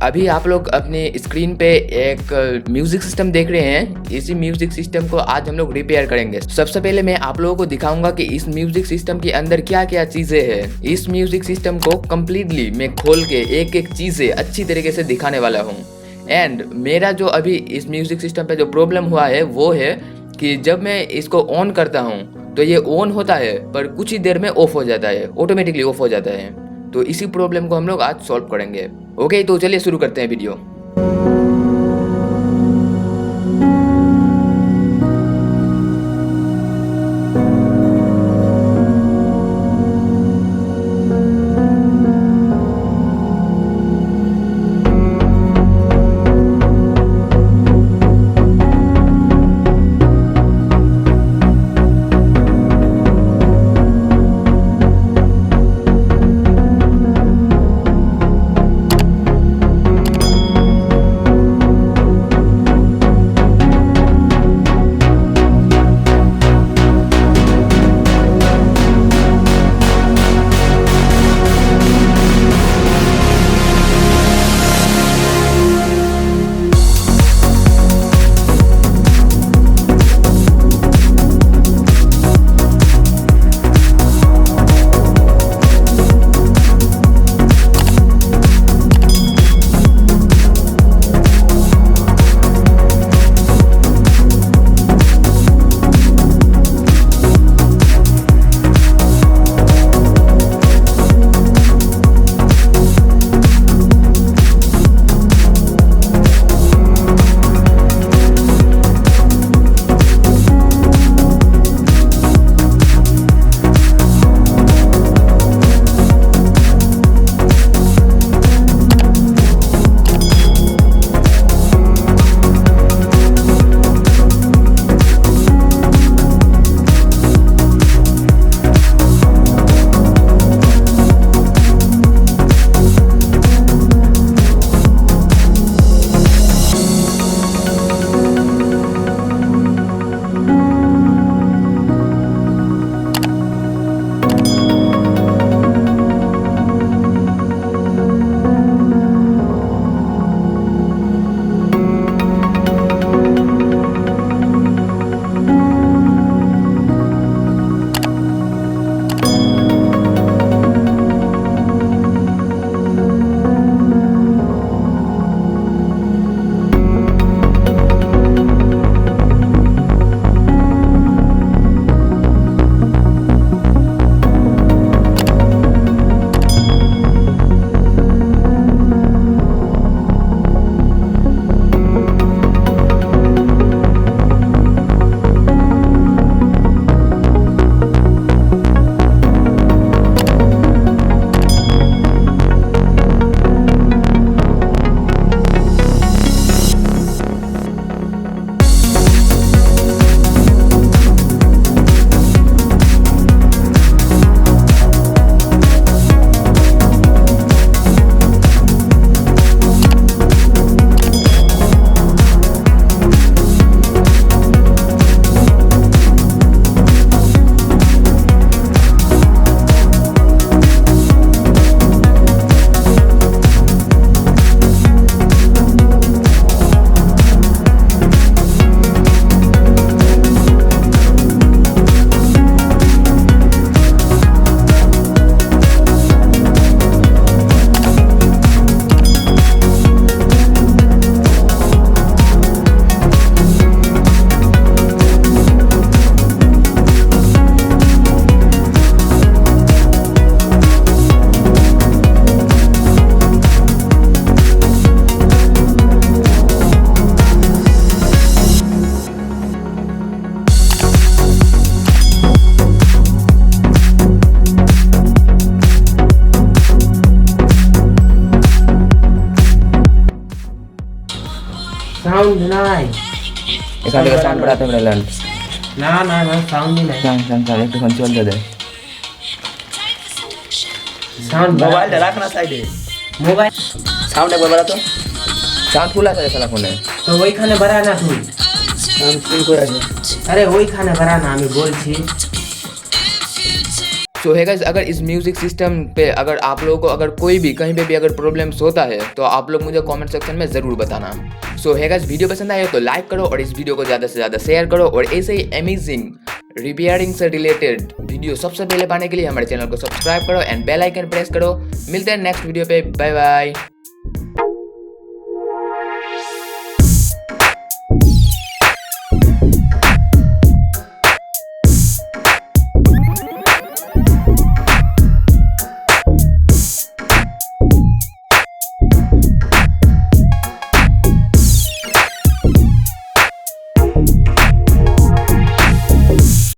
अभी आप लोग अपने स्क्रीन पे एक म्यूजिक सिस्टम देख रहे हैं। इसी म्यूजिक सिस्टम को आज हम लोग रिपेयर करेंगे। सबसे पहले मैं आप लोगों को दिखाऊंगा कि इस म्यूजिक सिस्टम के अंदर क्या क्या चीजें हैं। इस म्यूजिक सिस्टम को कम्प्लीटली मैं खोल के एक एक चीजें अच्छी तरीके से दिखाने वाला हूँ। एंड मेरा जो अभी इस म्यूजिक सिस्टम पे जो प्रॉब्लम हुआ है वो है कि जब मैं इसको ऑन करता हूँ तो ये ऑन होता है पर कुछ ही देर में ऑफ हो जाता है, ऑटोमेटिकली ऑफ हो जाता है। तो इसी प्रॉब्लम को हम लोग आज सॉल्व करेंगे। ओके, तो चलिए शुरू करते हैं वीडियो। साउंड নাই এখান থেকে সাউন্ড বাড়াতে পারলেন না না না সাউন্ড নাই সাউন্ড একটু ফোন চলতে দে সাউন্ড মোবাইলটা রাখ না সাইডে মোবাইল সাউন্ড একবার বাড়াতো সাউন্ড ফুল আছে শালা ফোনে তো ওইখানে বাড়া না তুই সাউন্ড ফুল করে আছে আরে ওইখানে বাড়া না আমি বলছি सो है गाइस, अगर इस म्यूजिक सिस्टम पे अगर आप लोगों को अगर कोई भी कहीं पे भी अगर प्रॉब्लम्स होता है तो आप लोग मुझे कमेंट सेक्शन में ज़रूर बताना। सो है गाइस, वीडियो पसंद आया तो लाइक करो और इस वीडियो को ज़्यादा से ज़्यादा शेयर करो और ऐसे ही अमेजिंग रिपेयरिंग से रिलेटेड वीडियो सबसे पहले पाने के लिए हमारे चैनल को सब्सक्राइब करो एंड बेल आइकन प्रेस करो। मिलते हैं नेक्स्ट वीडियो पे, बाय बाय।